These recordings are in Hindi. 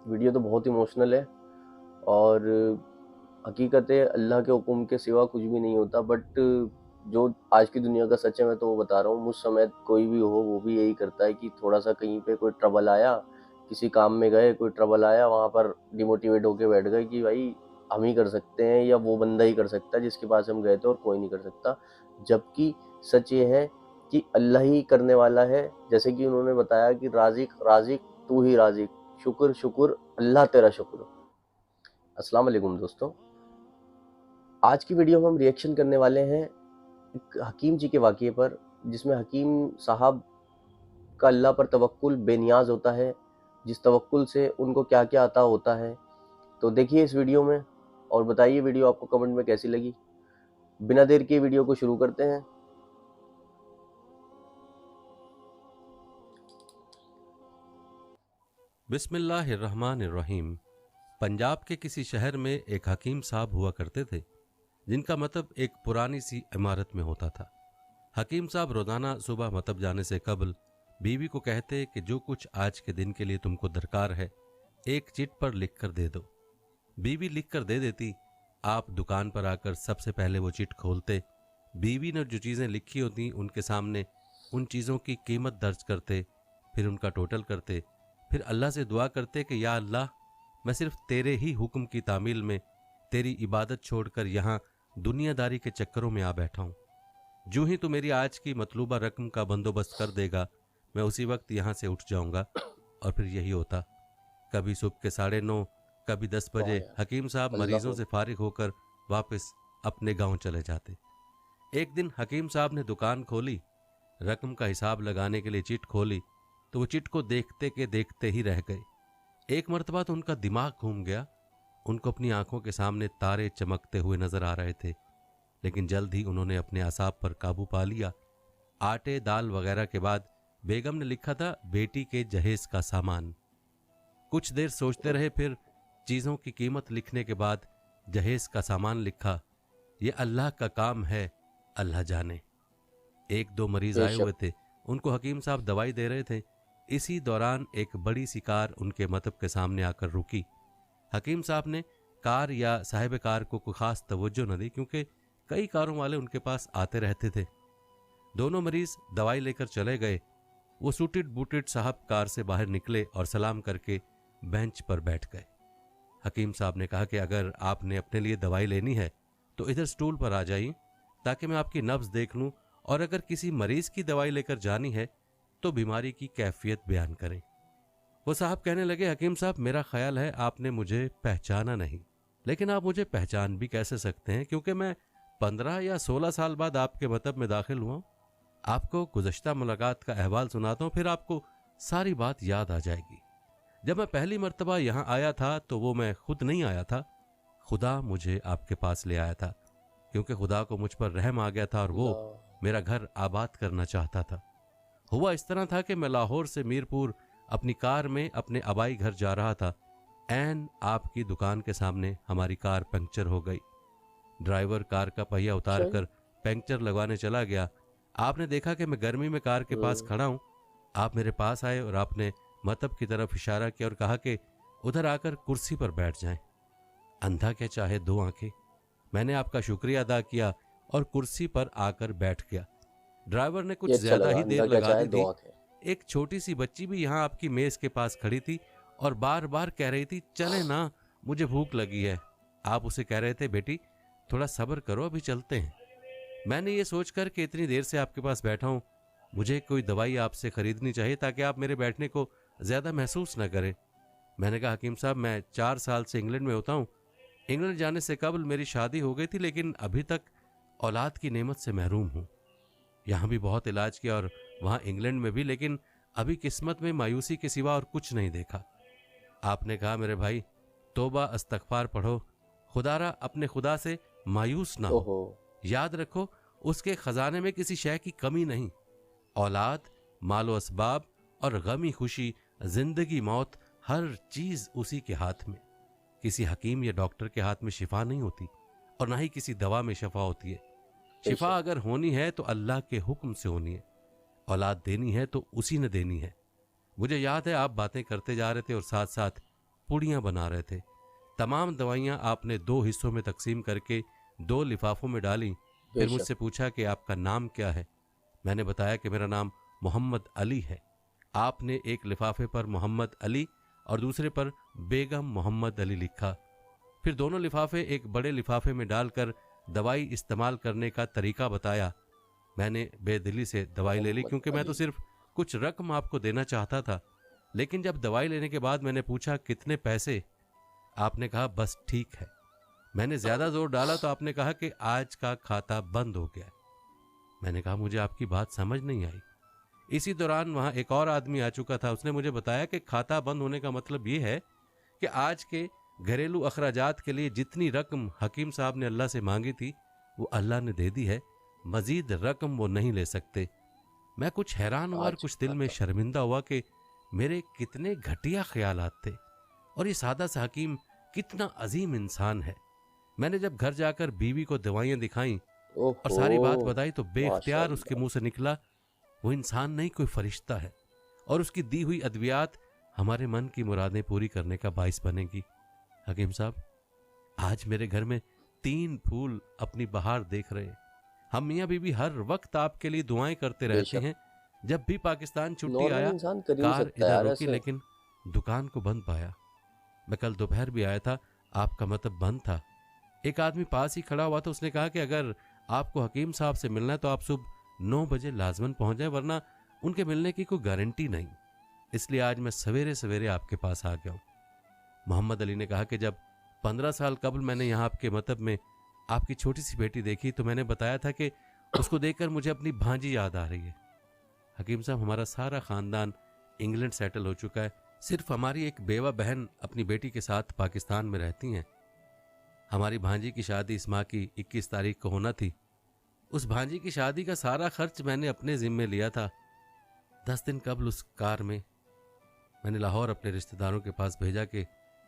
वीडियो तो बहुत इमोशनल है और हकीकत है अल्लाह के हुक्म के सिवा कुछ भी नहीं होता। बट जो आज की दुनिया का सच है मैं तो वो बता रहा हूँ। मुझ समय कोई भी हो वो भी यही करता है कि थोड़ा सा कहीं पे कोई ट्रबल आया, किसी काम में गए कोई ट्रबल आया, वहाँ पर डिमोटिवेट होके बैठ गए कि भाई हम ही कर सकते हैं या वो बंदा ही कर सकता है जिसके पास हम गए थे और कोई नहीं कर सकता। जबकि सच ये है कि अल्लाह ही करने वाला है। जैसे कि उन्होंने बताया कि राजिक राजिक तू ही राजिक, शुक्र शुक्र अल्लाह तेरा शुक्र। अस्सलाम वालेकुम दोस्तों, आज की वीडियो में हम रिएक्शन करने वाले हैं एक हकीम जी के वाक़ये पर, जिसमें हकीम साहब का अल्लाह पर तवक्कुल बेनियाज होता है, जिस तवक्कुल से उनको क्या क्या अता होता है। तो देखिए इस वीडियो में और बताइए वीडियो आपको कमेंट में कैसी लगी। बिना देर के वीडियो को शुरू करते हैं। बिस्मिल्लाहिर्रहमानिर्रहीम। पंजाब के किसी शहर में एक हकीम साहब हुआ करते थे, जिनका मतब एक पुरानी सी इमारत में होता था। हकीम साहब रोजाना सुबह मतब जाने से कबल बीवी को कहते कि जो कुछ आज के दिन के लिए तुमको दरकार है एक चिट पर लिख कर दे दो। बीवी लिख कर दे देती। आप दुकान पर आकर सबसे पहले वो चिट खोलते, बीवी ने जो चीज़ें लिखी होती उनके सामने उन चीज़ों की कीमत दर्ज करते, फिर उनका टोटल करते, फिर अल्लाह से दुआ करते कि या अल्लाह, मैं सिर्फ तेरे ही हुक्म की तामील में तेरी इबादत छोड़कर यहाँ दुनियादारी के चक्करों में आ बैठा हूँ। जो ही तू मेरी आज की मतलूबा रकम का बंदोबस्त कर देगा मैं उसी वक्त यहाँ से उठ जाऊँगा। और फिर यही होता। कभी सुबह के 9:30, कभी 10 वाह बजे यार, हकीम साहब अल्लाह मरीजों से फारिग होकर वापस अपने गांव चले जाते। एक दिन हकीम साहब ने दुकान खोली, रकम का हिसाब लगाने के लिए चिट खोली तो वो चिट को देखते के देखते ही रह गए। एक मर्तबा तो उनका दिमाग घूम गया। उनको अपनी आंखों के सामने तारे चमकते हुए नजर आ रहे थे, लेकिन जल्द ही उन्होंने अपने असाब पर काबू पा लिया। आटे दाल वगैरह के बाद बेगम ने लिखा था बेटी के जहेज का सामान। कुछ देर सोचते रहे, फिर चीजों की कीमत लिखने के बाद जहेज का सामान लिखा। ये अल्लाह का काम है, अल्लाह जाने। एक दो मरीज आए बेशक। हुए थे, उनको हकीम साहब दवाई दे रहे थे। इसी दौरान एक बड़ी सी कार उनके मतब के सामने आकर रुकी। हकीम साहब ने कार या साहिब कार को कोई खास तवज्जो न दी, क्योंकि कई कारों वाले उनके पास आते रहते थे। दोनों मरीज दवाई लेकर चले गए। वो सूटेड बूटेड साहब कार से बाहर निकले और सलाम करके बेंच पर बैठ गए। हकीम साहब ने कहा कि अगर आपने अपने लिए दवाई लेनी है तो इधर स्टूल पर आ जाइए ताकि मैं आपकी नब्ज देख लूं, और अगर किसी मरीज की दवाई लेकर जानी है तो बीमारी की कैफियत बयान करें। वो साहब कहने लगे, हकीम साहब मेरा ख्याल है आपने मुझे पहचाना नहीं, लेकिन आप मुझे पहचान भी कैसे सकते हैं, क्योंकि मैं 15 या 16 साल बाद आपके मतब में दाखिल हुआ। आपको गुज़श्ता मुलाकात का अहवाल सुनाता हूँ, फिर आपको सारी बात याद आ जाएगी। जब मैं पहली मर्तबा यहाँ आया था तो वो मैं खुद नहीं आया था, खुदा मुझे आपके पास ले आया था, क्योंकि खुदा को मुझ पर रहम आ गया था और वो मेरा घर आबाद करना चाहता था। हुआ इस तरह था कि मैं लाहौर से मीरपुर अपनी कार में अपने आबाई घर जा रहा था। ऐन आपकी दुकान के सामने हमारी कार पंक्चर हो गई। ड्राइवर कार का पहिया उतार अच्छा। कर पंक्चर लगवाने चला गया। आपने देखा कि मैं गर्मी में कार के पास खड़ा हूँ। आप मेरे पास आए और आपने मतब की तरफ इशारा किया और कहा कि उधर आकर कुर्सी पर बैठ जाएं। अंधा क्या चाहे दो आंखें। मैंने आपका शुक्रिया अदा किया और कुर्सी पर आकर बैठ गया। ड्राइवर ने ये कुछ अच्छा ज्यादा लगा, ही देर अंधा क्या लगा चाहे दी दो थी। आंखें। एक छोटी सी बच्ची भी यहाँ आपकी मेज के पास खड़ी थी और बार बार कह रही थी, चले ना, मुझे भूख लगी है। आप उसे कह रहे थे, बेटी थोड़ा सब्र करो, अभी चलते हैं। मैंने ये सोचकर कि इतनी देर से आपके पास बैठा हूँ, मुझे कोई दवाई आपसे खरीदनी चाहिए ताकि आप मेरे बैठने को ज्यादा महसूस न करें। मैंने कहा, हकीम साहब मैं 4 साल से इंग्लैंड में होता हूँ। इंग्लैंड जाने से कबल मेरी शादी हो गई थी, लेकिन अभी तक औलाद की नेमत से महरूम हूँ। यहाँ भी बहुत इलाज किया और वहाँ इंग्लैंड में भी, लेकिन अभी किस्मत में मायूसी के सिवा और कुछ नहीं देखा। आपने कहा, मेरे भाई तौबा अस्तगफार पढ़ो, खुदारा अपने खुदा से मायूस ना हो। ओहो। याद रखो उसके खजाने में किसी शय की कमी नहीं। औलाद, मालो असबाब और गमी खुशी, जिंदगी मौत, हर चीज उसी के हाथ में। किसी हकीम या डॉक्टर के हाथ में शिफा नहीं होती और ना ही किसी दवा में शफा होती है। शिफा बेशक। अगर होनी है तो अल्लाह के हुक्म से होनी है। औलाद देनी है तो उसी ने देनी है। मुझे याद है आप बातें करते जा रहे थे और साथ साथ पुड़ियाँ बना रहे थे। तमाम दवाइयाँ आपने 2 हिस्सों में तकसीम करके 2 लिफाफों में डाली। फिर बेशक। मुझसे पूछा कि आपका नाम क्या है। मैंने बताया कि मेरा नाम मोहम्मद अली है। आपने एक लिफाफे पर मोहम्मद अली और दूसरे पर बेगम मोहम्मद अली लिखा। फिर दोनों लिफाफे एक बड़े लिफाफे में डालकर दवाई इस्तेमाल करने का तरीका बताया। मैंने बेदिली से दवाई ले ली मोहम्मद क्योंकि मैं तो अली। सिर्फ कुछ रकम आपको देना चाहता था। लेकिन जब दवाई लेने के बाद मैंने पूछा कितने पैसे, आपने कहा बस ठीक है। मैंने ज्यादा जोर डाला तो आपने कहा कि आज का खाता बंद हो गया है। मैंने कहा मुझे आपकी बात समझ नहीं आई। इसी दौरान वहां एक और आदमी आ चुका था। उसने मुझे बताया कि खाता बंद होने का मतलब ये है कि आज के घरेलू अखराजात के लिए जितनी रकम हकीम साहब ने अल्लाह से मांगी थी वो अल्लाह ने दे दी है, मजीद रकम वो नहीं ले सकते। मैं कुछ हैरान हुआ और आज कुछ दिल में खाता। शर्मिंदा हुआ कि मेरे कितने घटिया ख्यालात थे और ये सादा सा हकीम कितना अजीम इंसान है। मैंने जब घर जाकर बीवी को दवाइयां दिखाई और ओहो। सारी बात बताई तो बेख्तियार उसके माशाल्लाह। मुंह से निकला वो इंसान नहीं कोई फरिश्ता है और उसकी दी हुई अद्वियात हमारे मन की मुरादें पूरी करने का बाइस बनेगी। हकीम साहब, आज मेरे घर में 3 फूल अपनी बहार देख रहे हैं। हम मियाँ बीवी हर वक्त आपके लिए दुआएं करते रहते बेशक। हैं। जब भी पाकिस्तान छुट्टी नॉर्मल आया इंसान कर ही नहीं कार सकता इधर यार रोकी, ऐसे। लेकिन दुकान को बंद पाया। मैं कल दोपहर भी आया था, आपका मतलब बंद था। एक आदमी पास ही खड़ा हुआ था। उसने कहा कि अगर आपको हकीम साहब से मिलना है तो आप सुबह 9 बजे लाजमन पहुंच जाए, वरना उनके मिलने की कोई गारंटी नहीं। इसलिए आज मैं सवेरे सवेरे आपके पास आ गया हूँ। मोहम्मद अली ने कहा कि जब 15 साल कबल मैंने यहाँ आपके मतब में आपकी छोटी सी बेटी देखी तो मैंने बताया था कि उसको देखकर मुझे अपनी भांजी याद आ रही है। हकीम साहब, हमारा सारा खानदान इंग्लैंड सेटल हो चुका है। सिर्फ हमारी एक बेवा बहन अपनी बेटी के साथ पाकिस्तान में रहती हैं। हमारी भांजी की शादी इस माह की 21 तारीख को होना थी। उस भांजी की शादी का सारा खर्च मैंने अपने जिम्मे लिया था। 10 दिन कबल उस कार में मैंने लाहौर अपने रिश्तेदारों के पास भेजा कि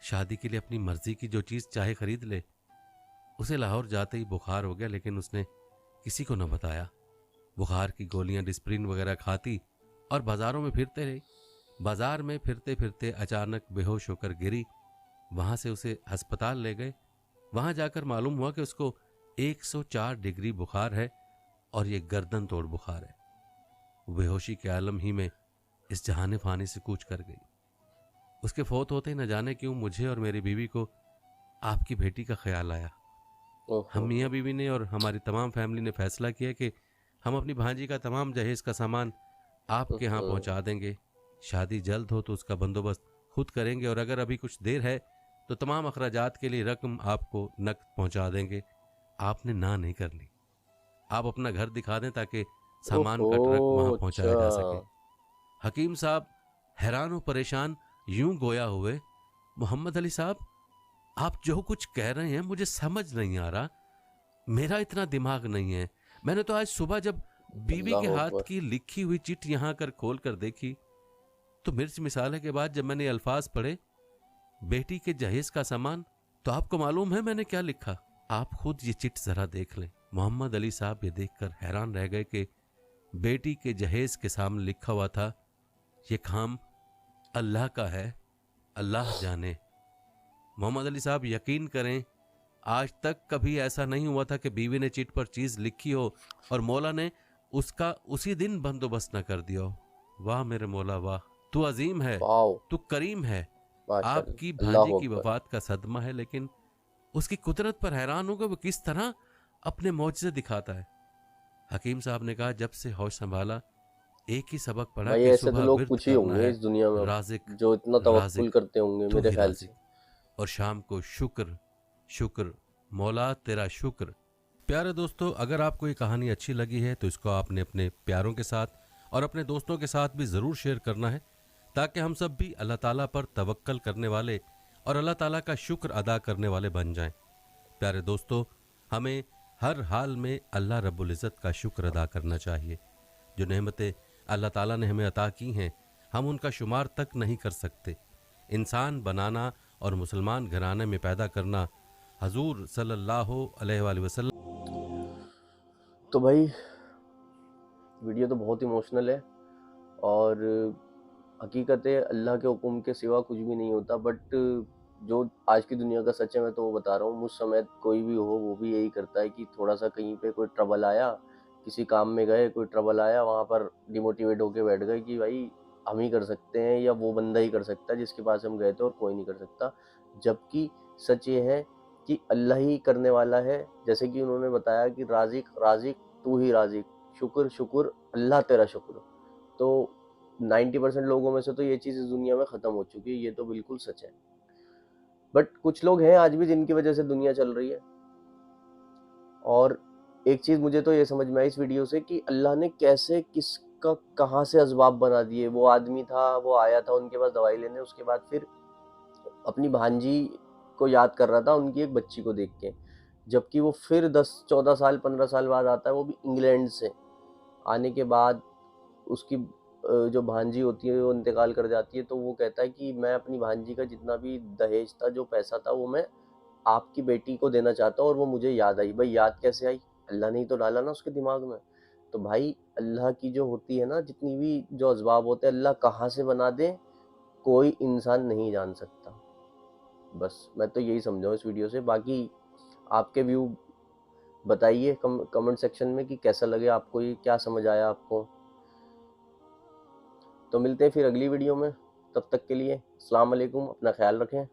शादी के लिए अपनी मर्जी की जो चीज़ चाहे खरीद ले। उसे लाहौर जाते ही बुखार हो गया, लेकिन उसने किसी को न बताया। बुखार की गोलियां डिस्प्रिन वगैरह खाती और बाजारों में फिरते रही। बाजार में फिरते फिरते अचानक बेहोश होकर गिरी। वहां से उसे अस्पताल ले गए। वहां जाकर मालूम हुआ कि उसको 104 डिग्री बुखार है और ये गर्दन तोड़ बुखार है। बेहोशी के आलम ही में इस जहाने फानी से कूच कर गई। उसके फौत होते ही न जाने क्यों मुझे और मेरी बीवी को आपकी बेटी का ख्याल आया। हम ओहो। मियाँ बीवी ने और हमारी तमाम फैमिली ने फैसला किया कि हम अपनी भांजी का तमाम जहेज का सामान आपके यहाँ ओहो। पहुँचा देंगे। शादी जल्द हो तो उसका बंदोबस्त खुद करेंगे और अगर अभी कुछ देर है तो तमाम अखराजात के लिए रकम आपको नकद पहुँचा देंगे। आपने ना नहीं कर ली। आप अपना घर दिखा दें ताकि सामान ओहो। का ट्रक वहाँ पहुँचाया जा सके। अच्छा। हकीम साहब हैरान व परेशान यूं गोया हुए, मोहम्मद अली साहब, आप जो कुछ कह रहे हैं मुझे समझ नहीं आ रहा। मेरा इतना दिमाग नहीं है। मैंने तो आज सुबह जब बीवी के अल्लाह हाथ अकबर। की लिखी हुई चिट यहाँ कर खोल कर देखी तो मिर्च मिसाले के बाद जब मैंने अल्फाज पढ़े बेटी के जहेज का सामान, तो आपको मालूम है मैंने क्या लिखा? आप खुद ये चिट जरा देख लें। मोहम्मद अली साहब ये देखकर हैरान रह गए कि बेटी के जहेज के सामने लिखा हुआ था, ये काम अल्लाह का है, अल्लाह जाने। मोहम्मद अली साहब यकीन करें, आज तक कभी ऐसा नहीं हुआ था कि बीवी ने चिट पर चीज लिखी हो और मौला ने उसका उसी दिन बंदोबस्त न कर दिया हो। वाह मेरे मौला वाह, तू अजीम है, वाओ। तू करीम है। माशाल्लाह। आपकी भांजी अल्लाह की अकबर। वफात का सदमा है, लेकिन उसकी कुदरत पर हैरान होगा वो किस तरह अपने मौजज़े दिखाता है। हकीम साहब ने कहा, जब से होश संभाला एक ही सबक पढ़ा भाई कि ऐसे तो सुबह लोग विर्द कुछ ही करना होंगे है इस दुनिया में राजिक जो इतना तवक्कुल राजिक करते होंगे तू मेरे ही ख्याल राजिक, से। और शाम को शुक्र शुक्र मौला तेरा शुक्र। प्यारे दोस्तों, अगर आपको ये कहानी अच्छी लगी है तो इसको आपने अपने प्यारों के साथ और अपने दोस्तों के साथ भी ज़रूर शेयर करना है, ताकि हम सब भी अल्लाह ताला पर तवक्कल करने वाले और अल्लाह ताला का शुक्र अदा करने वाले बन जाएं। प्यारे दोस्तों, हमें हर हाल में अल्लाह रब्बुल इज़्ज़त का शुक्र अदा करना चाहिए। जो नेमतें अल्लाह ताला ने हमें अता की हैं हम उनका शुमार तक नहीं कर सकते। इंसान बनाना और मुसलमान घराने में पैदा करना हजूर सल्लल्लाहु अलैहि वसल्लम। तो भाई वीडियो तो बहुत इमोशनल है और हकीकत है अल्लाह के हुक्म के सिवा कुछ भी नहीं होता, बट जो आज की दुनिया का सच है मैं तो वो बता रहा हूँ। मुझ समय कोई भी हो वो भी यही करता है कि थोड़ा सा कहीं पे कोई ट्रबल आया, किसी काम में गए, कोई ट्रबल आया, वहाँ पर डिमोटिवेट होके बैठ गए कि भाई हम ही कर सकते हैं या वो बंदा ही कर सकता है जिसके पास हम गए थे और कोई नहीं कर सकता। जबकि सच ये है कि अल्लाह ही करने वाला है। जैसे कि उन्होंने बताया कि राज़िक राज़िक तू ही राज़िक, शुक्र शुक्र अल्लाह तेरा शुक्र। तो 90% लोगों में से तो ये चीज़ इस दुनिया में ख़त्म हो चुकी है, ये तो बिल्कुल सच है। बट कुछ लोग हैं आज भी जिनकी वजह से दुनिया चल रही है। और एक चीज़ मुझे तो ये समझ में आई इस वीडियो से कि अल्लाह ने कैसे किसका कहाँ से असबाब बना दिए। वो आदमी था, वो आया था उनके पास दवाई लेने, उसके बाद फिर अपनी भांजी को याद कर रहा था उनकी एक बच्ची को देख के। जबकि वो फिर 10-14 साल 15 साल बाद आता है, वो भी इंग्लैंड से। आने के बाद उसकी जो भांजी होती है वो इंतकाल कर जाती है, तो वो कहता है कि मैं अपनी भांजी का जितना भी दहेज था, जो पैसा था, वो मैं आपकी बेटी को देना चाहता हूँ। और वो मुझे याद आई। भाई याद कैसे आई? अल्लाह ने ही तो डाला ना उसके दिमाग में। तो भाई अल्लाह की जो होती है ना, जितनी भी जो असबाब होते हैं, अल्लाह कहाँ से बना दे कोई इंसान नहीं जान सकता। बस मैं तो यही समझा हूँ इस वीडियो से। बाकी आपके व्यू बताइए कमेंट सेक्शन में कि कैसा लगे आपको, ये क्या समझ आया आपको। तो मिलते हैं फिर अगली वीडियो में, तब तक के लिए अस्सलाम वालेकुम, अपना ख्याल रखें।